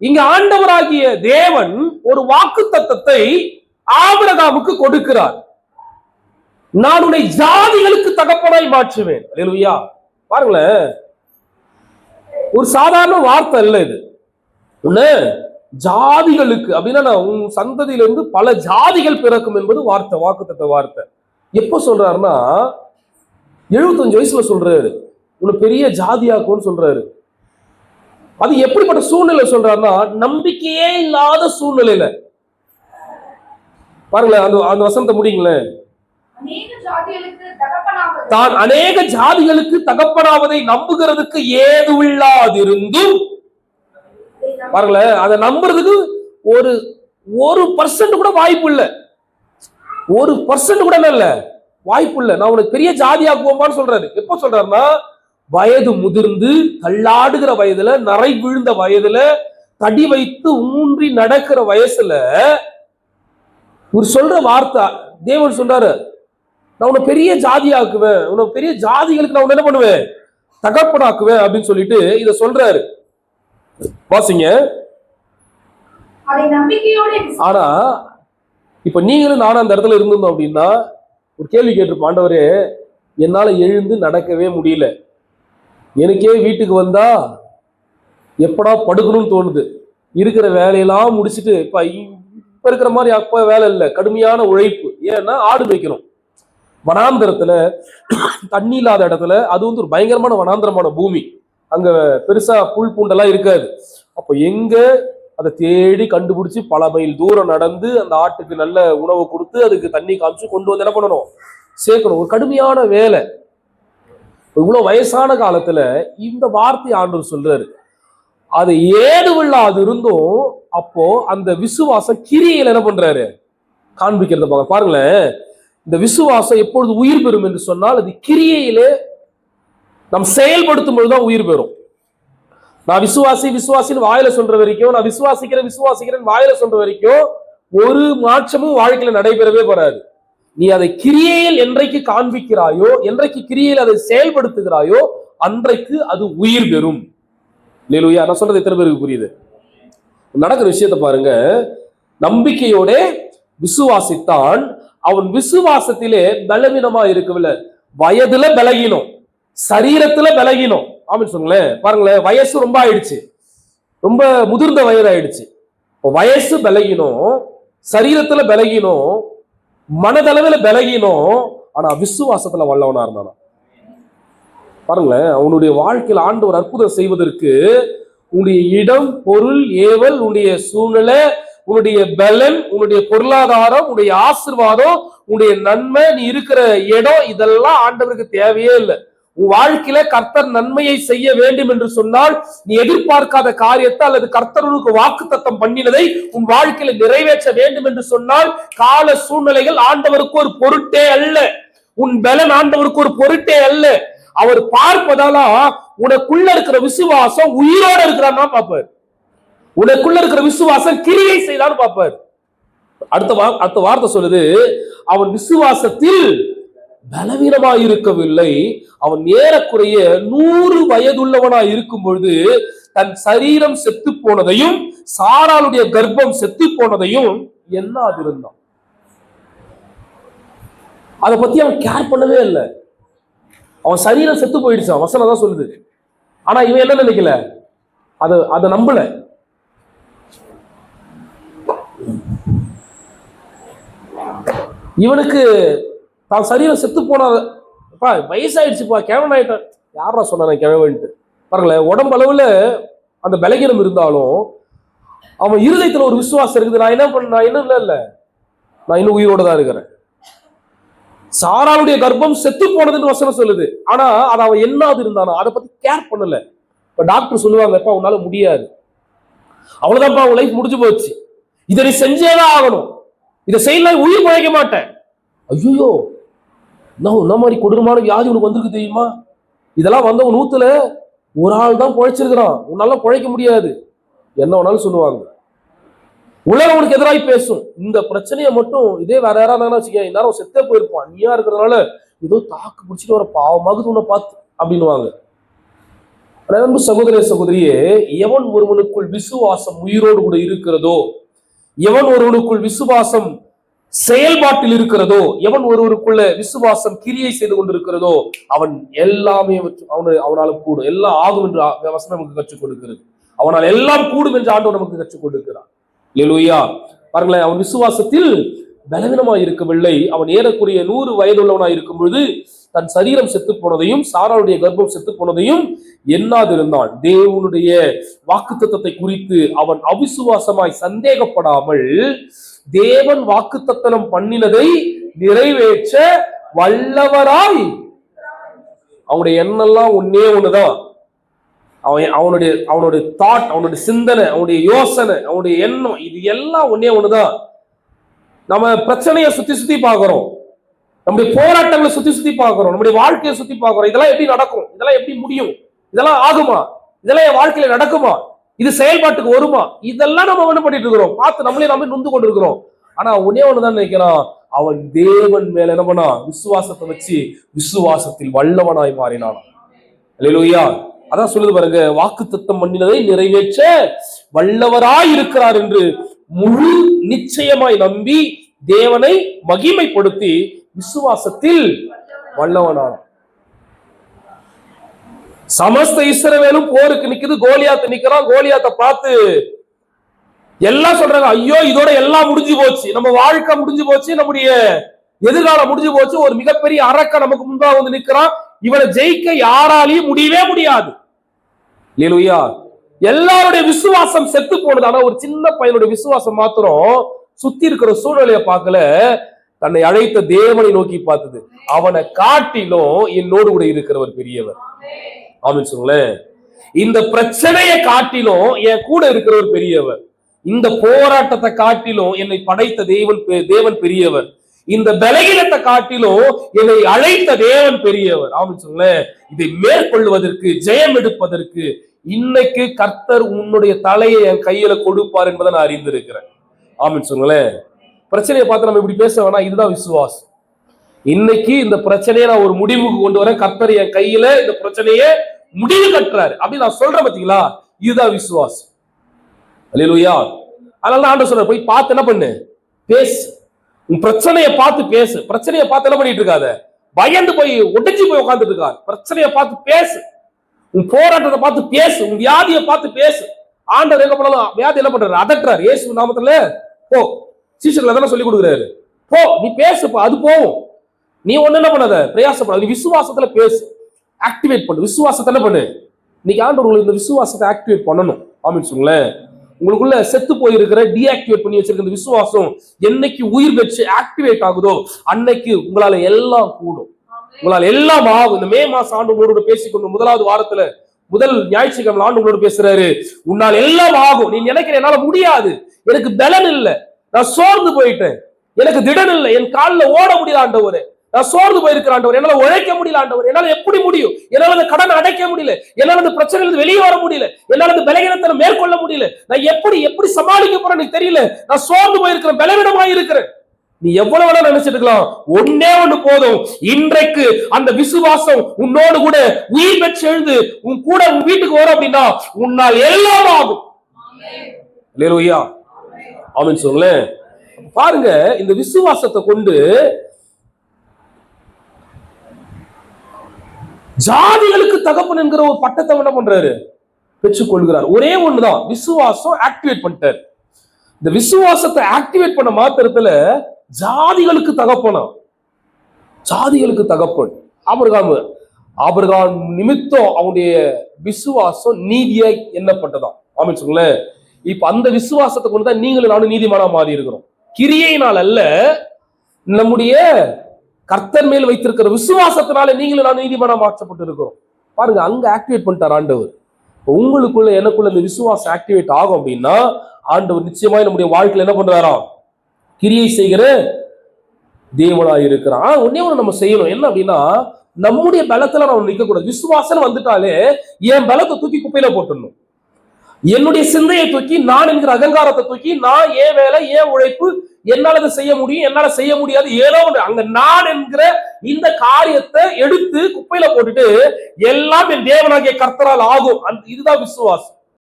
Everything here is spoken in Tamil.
இங்க ஆண்டவராகிய தேவன் ஒரு வாக்குத்தத்தத்தை ஆபிரகாமுக்கு கொடுக்கிறார். நான் உன்னை ஜாதிகளுக்கு தகப்பனாய் மாற்றுவேன். அல்லேலூயா. பாருங்களேன், ஒரு சாதாரண வார்த்தை இல்ல இது. உன்னை ஜாதிகளுக்கு அப்படின்னா உன் சந்ததியிலிருந்து பல ஜாதிகள் பிறக்கும் என்பது வார்த்தை, வாக்குத்தத்த வார்த்தை. எப்போ சொல்றாருன்னா 75 வயசுல சொல்றாரு, உன்னை பெரிய ஜாதியாக்கும்னு சொல்றாரு. அது எப்படிப்பட்ட சூழ்நிலை சொல்றாருன்னா, நம்பிக்கையே இல்லாத சூழ்நிலையில. பாருங்களேன், அந்த வசனத்தை முடியுங்களேன். தான் அநேக ஜாதிகளுக்கு தகப்பனாவதை நம்புகிறதுக்கு ஏதுவில்லாதிருந்தும், பாருங்களேன், அதை நம்புறதுக்கு ஒரு பர்சன்ட் கூட வாய்ப்பு இல்லை. 1% கூட இல்ல வாய்ப்பு இல்லை. நான் உனக்கு பெரிய ஜாதியாக்குவோமான்னு சொல்றாரு. எப்ப சொல்றாருன்னா, வயது முதிர்ந்து தள்ளாடுகிற வயதுல, நரை விழுந்த வயதுல, தடி வைத்து ஊன்றி நடக்கிற வயசுல ஒரு சொல்ற வார்த்தை. தேவன் சொல்றாரு, நான் உன்னை பெரிய ஜாதியாக்குவேன், உன்னை பெரிய ஜாதிகளுக்கு நான் என்ன பண்ணுவேன், தகப்பனாக்குவேன் அப்படின்னு சொல்லிட்டு இத சொல்றாரு. வாசிங்க. ஆனா இப்ப நீங்களும் நானும் அந்த இடத்துல இருந்திருந்தோம் அப்படின்னா ஒரு கேள்வி கேட்டிருப்போம், ஆண்டவரே என்னால எழுந்து நடக்கவே முடியல, எனக்கே வீட்டுக்கு வந்தா எப்படா படுக்கணும்னு தோணுது, இருக்கிற வேலையெல்லாம் முடிச்சுட்டு இப்ப இருக்கிற மாதிரி அப்ப வேலை இல்லை, கடுமையான உழைப்பு. ஏன்னா ஆடு மேய்க்கணும் வனாந்திரத்துல, தண்ணி இல்லாத இடத்துல. அது வந்து ஒரு பயங்கரமான வனாந்திரமான பூமி, அங்க பெருசா புல் பூண்டெல்லாம் இருக்காது. அப்ப எங்க அதை தேடி கண்டுபிடிச்சு பல மைல் தூரம் நடந்து அந்த ஆட்டுக்கு நல்ல உணவு கொடுத்து அதுக்கு தண்ணி காமிச்சு கொண்டு வந்து என்ன பண்ணணும், சேர்க்கணும். ஒரு கடுமையான வேலை. இவ்வளவு வயசான காலத்துல இந்த வார்த்தை ஆண்டவர் சொல்றாரு. அது ஏதுவில்லாது இருந்தும் அப்போ அந்த விசுவாசம் கிரியையில என்ன பண்றாரு, காண்பிக்கிறத பாருங்களேன். இந்த விசுவாசம் எப்பொழுது உயிர் பெறும் என்று சொன்னால், அது கிரியையிலே நாம் செயல்படுத்தும் பொழுதுதான் உயிர் பெறும். நான் விசுவாசின்னு வாயில சொல்ற வரைக்கும், நான் விசுவாசிக்கிறேன் வாயில சொல்ற வரைக்கும் ஒரு மாற்றமும் வாழ்க்கையில நடைபெறவே போறாது. நீ அதை கிரியையில் என்றைக்கு காண்பிக்கிறாயோ, என்றைக்கு கிரியையில் அதை செயல்படுத்துகிறாயோ, அன்றைக்கு அது உயிர் பெறும். இல்லையா? நான் சொல்றது எத்தனை பேருக்கு புரியுது? நடக்கிற விஷயத்தை பாருங்க. நம்பிக்கையோட விசுவாசித்தான், அவன் விசுவாசத்திலே பலவீனமா இருக்கவில்லை. வயதுல பலகீனம், சரீரத்துல பலகீனம். ஆமாம் சொல்லுங்களேன். பாருங்களேன், வயசு ரொம்ப ஆயிடுச்சு, ரொம்ப முதிர்ந்த வயது ஆயிடுச்சு. வயசு பலகீனம், சரீரத்துல பலகீனம், மனதளவில் பலகீனம். ஆனா விசுவாசத்துல வல்லவனா இருந்தானா. பாருங்களேன், அவனுடைய வாழ்க்கையில் ஆண்டவர் அற்புதம் செய்வதற்கு உன்னுடைய இடம், பொருள், ஏவல், உன்னுடைய சூழ்நிலை, உன்னுடைய பலன், உன்னுடைய பொருளாதாரம், உன்னுடைய ஆசீர்வாதம், உன்னுடைய நன்மை, நீ இருக்கிற இடம், இதெல்லாம் ஆண்டவருக்கு தேவையே இல்லை. உன் வாழ்க்கையில கர்த்தர் நன்மையை செய்ய வேண்டும் என்று சொன்னால், நீ எதிர்பார்க்காத காரியத்தை அல்லது கர்த்தருக்கு வாக்குத்தத்தம் பண்ணினதை உன் வாழ்க்கையில நிறைவேற்ற வேண்டும் என்று சொன்னால், கால சூழ்நிலைகள் ஆண்டவருக்கு ஒரு பொருட்டே அல்ல, உன் பலன் ஆண்டவருக்கு ஒரு பொருட்டே அல்ல. அவர் பார்ப்பதால உனக்குள்ள இருக்கிற விசுவாசம் உயிரோட இருக்கிறான்னா பாப்பார், உனக்குள்ள இருக்கிற விசுவாசம் கிரியை செய்தான்னு பாப்பார். அடுத்த வார்த்தை சொல்லுது, அவன் விசுவாசத்தில் பலவீனமாய் இருக்கவில்லை. அவன் ஏறக்குறைய 100 வயதுள்ளவனாய் இருக்கும் பொழுது தன் சரீரம் செத்து போனதையும் சாராளுடைய கர்ப்பம் செத்து போனதையும் எண்ணாதிருந்தான். அதை பத்தி அவன் கேர் பண்ணவே இல்லை. அவன் சரீரம் செத்து போயிடுச்சான், வசனம் தான் சொல்லுது. ஆனா இவன் என்ன நினைக்கல, அதை நம்பல. இவனுக்கு தான் சரீரம் செத்து போனப்பா, வயசாயிடுச்சுப்பா, கிழவன் ஆயிட்டான். யாரா சொன்ன கிழவன்ட்டு? பாருங்களேன், உடம்பு அளவுல அந்த பலகீனம் இருந்தாலும் அவன் இருதயத்துல ஒரு விசுவாசம் இருக்குது. நான் என்ன பண்ண, நான் இன்னும் இல்ல, நான் இன்னும் உயிரோட தான் இருக்கிறேன். சாராளுடைய கர்ப்பம் செத்து போனதுன்னு வசனம் சொல்லுது. ஆனா அதை அவன் என்னாவது இருந்தானோ அதை பத்தி கேர் பண்ணல. இப்ப டாக்டர் சொல்லுவாங்க, எப்ப உன்னால முடியாது, அவ்வளவுதான்ப்பா, உன் லைஃப் முடிஞ்சு போச்சு, இதை நீ செஞ்சேதான் ஆகணும், இதை செய்யலாம், உயிர் பழைக்க மாட்டேன். ஐயோ, என்ன மாதிரி கொடூரமான வியாதி உனக்கு வந்திருக்கு தெரியுமா? இதெல்லாம் வந்த 100ல ஒரு ஆள் தான் பிழைச்சிருக்கிறான், உன்னால பிழைக்க முடியாது, என்ன வேணாலும் சொல்லுவாங்க. உலகம் உனக்கு எதிராக பேசும். இந்த பிரச்சனையை மட்டும் இதே வேற யாராவது வச்சுக்க, இந்நேரம் செத்தே போயிருப்பான், நீயா இருக்கிறதுனால ஏதோ தாக்கு பிடிச்சிட்டு வர பாவமாகுது உன்னை பார்த்து அப்படின்னுவாங்க. அன்பு சகோதர சகோதரியே, எவன் ஒருவனுக்குள் விசுவாசம் உயிரோடு கூட இருக்கிறதோ, எவன் ஒருவனுக்குள் விசுவாசம் செயல்பாட்டில் இருக்கிறதோ, எவன் ஒருவருக்குள்ள விசுவாசம் கிரியை செய்து கொண்டிருக்கிறதோ, அவன் எல்லாமே அவனால கூடும், எல்லாம் ஆகும் என்று வசனம் நமக்கு கற்றுக் கொடுக்கிறது. அவனால் எல்லாம் கூடும் என்று ஆண்டவர் நமக்கு கற்றுக் கொடுக்கிறார். அல்லேலூயா. பாருங்களேன், அவன் விசுவாசத்தில் பலவீனமாய் இருக்கவில்லை. அவன் ஏறக்குறைய 100 வயதுள்ளவனாய் இருக்கும் பொழுது தன் சரீரம் செத்து போனதையும் சாராளுடைய கர்ப்பம் செத்து போனதையும் எண்ணாதிருந்தான். தேவனுடைய வாக்குத்தத்தத்தை குறித்து அவன் அவிசுவாசமாய் சந்தேகப்படாமல் தேவன் வாக்குத்தத்தனம் பண்ணினதை நிறைவேற்ற வல்லவராய், அவனுடைய எண்ணெல்லாம் ஒன்னே ஒண்ணுதான். அவனுடைய தாட், அவனுடைய சிந்தனை, அவனுடைய யோசனை, அவனுடைய எண்ணம், இது எல்லாம் ஒன்னே ஒண்ணுதான். நம்ம பிரச்சனையை சுத்தி சுத்தி பார்க்கிறோம், நம்முடைய போராட்டங்களை சுத்தி சுத்தி பார்க்கிறோம், நம்முடைய வாழ்க்கையை சுத்தி பார்க்கிறோம். இதெல்லாம் எப்படி நடக்கும், இதெல்லாம் எப்படி முடியும், இதெல்லாம் ஆகுமா, இதெல்லாம் என் வாழ்க்கையில நடக்குமா, இது செயல்பாட்டுக்கு வருமா, இதெல்லாம் நம்ம என்ன பண்ணிட்டு இருக்கிறோம், பார்த்து நம்மளே நம்ம நொந்து கொண்டு இருக்கிறோம். ஆனா ஒன்னே ஒண்ணுதான் நினைக்கிறான், அவன் தேவன் மேல என்ன பண்ணா, விசுவாசத்தை வச்சு விசுவாசத்தில் வல்லவனாய் மாறினான். அல்லேலூயா. அதான் சொல்லுது பாருங்க, வாக்குத்தத்தம் பண்ணினதை நிறைவேற்ற வல்லவராய் இருக்கிறார் என்று முழு நிச்சயமாய் நம்பி தேவனை மகிமைப்படுத்தி விசுவாசத்தில் வல்லவனான. சமஸ்த இஸ்ரவேலும் போருக்கு நிக்குது, கோலியாத் நிக்கிறான். கோலியாத்தை பார்த்து எல்லாம் சொல்றாங்க, ஐயோ இதோட எல்லாம் முடிஞ்சு போச்சு, நம்ம வாழ்க்கை முடிஞ்சு போச்சு, நம்முடைய எதிர்காலம் முடிஞ்சு போச்சு, ஒரு மிகப்பெரிய அரக்க நமக்கு முன்பாக வந்து நிக்கிறான், இவனை ஜெயிக்க யாராலையும் முடியவே முடியாது. அல்லேலூயா. எல்லாருடைய விசுவாசம் செத்து போனது. ஆனா ஒரு சின்ன பையனுடைய விசுவாசம் மாத்திரம் சுத்தி இருக்கிற சூழ்நிலையை பார்க்கல, தன்னை அழைத்த தேவனை நோக்கி பார்த்தது. அவனை காட்டிலும் என்னோடு கூட இருக்கிறவர் பெரியவர். ஆமென் சொல்லுங்களேன். இந்த பிரச்சனையை காட்டிலும் என் கூட இருக்கிறவர் பெரியவர். இந்த போராட்டத்தை காட்டிலும் என்னை படைத்த தேவன் பெரியவர். இந்த பலகீனத்தை காட்டிலும் என்னை அழைத்த தேவன் பெரியவர். ஆமென் சொல்லுங்களேன். இதை மேற்கொள்வதற்கு, ஜெயம் எடுப்பதற்கு இன்னைக்கு கர்த்தர் உன்னுடைய தலையை என் கையில கொடுப்பார் என்பதை நான் அறிந்திருக்கிறேன். ஆமென் சொல்லுங்களேன். பிரச்சனையை பார்த்து நம்ம இப்படி பேச வேணாம், இதுதான் விசுவாசம். இன்னைக்கு இந்த பிரச்சனையை நான் ஒரு முடிவுக்கு கொண்டு வரேன், கர்த்தர் என் கையில இந்த பிரச்சனையை முடிவு கட்டுறாரு அப்படின்னு நான் சொல்றேன். பாத்தீங்களா, இதுதான் விசுவாசம். அல்லேலூயா. அதனால ஆண்டவர் சொல்றார், போய் பார்த்து என்ன பண்ணு, பேசு. உன் பிரச்சனையை பார்த்து பேசு. பிரச்சனையை பார்த்து என்ன பண்ணிட்டு இருக்காத, பயந்து போய் ஒடிஞ்சு போய் உட்கார்ந்துட்டு இருக்காரு. பிரச்சனையை பார்த்து பேசு, உன் போராட்டத்தை பார்த்து பேசு, உன் வியாதியை பார்த்து பேசு. ஆண்டவர் எங்க பண்ணலாம், வியாதி என்ன பண்றாரு, அதட்டுறாரு. இயேசு நாமத்துல போ, சீஷர்கள் தானே சொல்லி கொடுக்குறாரு, போ நீ பேசுப்பா, அது போகும். நீ ஒண்ணு என்ன பண்ணாத, பிரயாசப்படாத, நீ விசுவாசத்துல பேசு, ஆக்டிவேட் பண்ணு. விசுவாசத்தை என்ன பண்ணு, இன்னைக்கு ஆண்டவர் உங்களுக்கு இந்த விசுவாசத்தை ஆக்டிவேட் பண்ணணும். ஆமென் சொல்லுங்களேன். உங்களுக்குள்ள செத்து போயிருக்கிற, டீஆக்டிவேட் பண்ணி வச்சிருக்கிற இந்த விசுவாசம் என்னைக்கு உயிர் பெற்று ஆக்டிவேட் ஆகுதோ அன்னைக்கு உங்களால எல்லாம் கூடும், உங்களால் எல்லாம் ஆகும். இந்த மே மாசம் ஆண்டு உங்களோட பேசிக்கொண்டு முதலாவது வாரத்துல முதல் ஞாயிற்றுக்கிழமை ஆண்டு உங்களோட பேசுறாரு, உன்னால் எல்லாம் ஆகும். நீ நினைக்கிற என்னால முடியாது, எனக்கு பலன் இல்லை, நான் சோர்ந்து போயிட்டேன், எனக்கு திடன் இல்லை, என் காலில் ஓட முடியல ஆண்டவரே, நான் சோர்ந்து போயிருக்கிற ஆண்டவர், என்னால உழைக்க முடியல ஆண்டவர், என்னால எப்படி முடியும், என்னால அந்த கடன் அடைக்க முடியல, என்னால அந்த பிரச்சனையிலிருந்து வெளியே வர முடியல, என்னால அந்த பலவீனத்தை மேற்கொள்ள முடியல, நான் எப்படி சமாளிக்க போறேன்னு எனக்கு தெரியல, நான் சோர்ந்து போயிருக்கிறேன், பலவீனமாய் இருக்கிறேன். நீ எவ்வளவு வேணா நினைச்சிட்டு இருக்கலாம், ஒன்னே ஒண்ணு போதும். இன்றைக்கு அந்த விசுவாசம் உன்னோடு கூட உயிர் பெற்று எழுந்து உன் கூட உன் வீட்டுக்கு வரும் அப்படின்னா உன்னால் எல்லாம் ஆகும். அல்லேலூயா. ஆமென் சொல்லுங்களேன். பாருங்க, இந்த விசுவாசத்தை கொண்டு ஜாதிகளுக்கு தகப்பன் என்கிற ஒரு பட்டத்தை என்ன பண்றாரு, பெற்றுக்கொள்கிறார். ஒரே ஒண்ணுதான், விசுவாசம் ஆக்டிவேட் பண்ணிட்டார். இந்த விசுவாசத்தை ஆக்டிவேட் பண்ண மாத்திரத்துல ஜாதிகளுக்கு தகப்பனா, ஜாதிகளுக்கு தகப்பன் ஆபிரகாம் நிமித்தம் அவனுடைய விசுவாசம் நீதியாய் எண்ணப்பட்டதாம். ஆமென் சொல்லுங்களேன். இப்ப அந்த விசுவாசத்தை கொண்டுதான் நீங்களும் நானும் நீதிமானா மாறி இருக்கிறோம். கிரியையினால் அல்ல, நம்முடைய கர்த்தர் மேல் வைத்திருக்கிற விசுவாசத்தினால நீங்களும் நானும் நீதிமானா மாற்றப்பட்டு இருக்கிறோம். பாருங்க, அங்க ஆக்டிவேட் பண்ணிட்டார் ஆண்டவர். உங்களுக்குள்ள எனக்குள்ள இந்த விசுவாசம் ஆக்டிவேட் ஆகும் அப்படின்னா ஆண்டவர் நிச்சயமாய் நம்முடைய வாழ்க்கையில என்ன பண்றாராம், கிரியை செய்கிற தேவனாய் இருக்கிறான். ஒன்னே ஒண்ணு நம்ம செய்யணும், என்ன அப்படின்னா நம்முடைய பலத்துல நம்ம நிற்க கூடாது. விசுவாசம் வந்துட்டாலே என் பலத்தை தூக்கி குப்பையில போட்டுடணும். என்னுடைய சிந்தையை தூக்கி, நான் என்கிற அகங்காரத்தை தூக்கி, நான் ஏன் வேலை, ஏன் உழைப்பு, என்னால அதை செய்ய முடியும், என்னால செய்ய முடியாது, ஏதோ ஒன்று அங்க நான் என்கிற இந்த காரியத்தை எடுத்து குப்பையில போட்டுட்டு எல்லாம் என் தேவனாகிய கர்த்தரால் ஆகும். இதுதான் விசுவாசம்.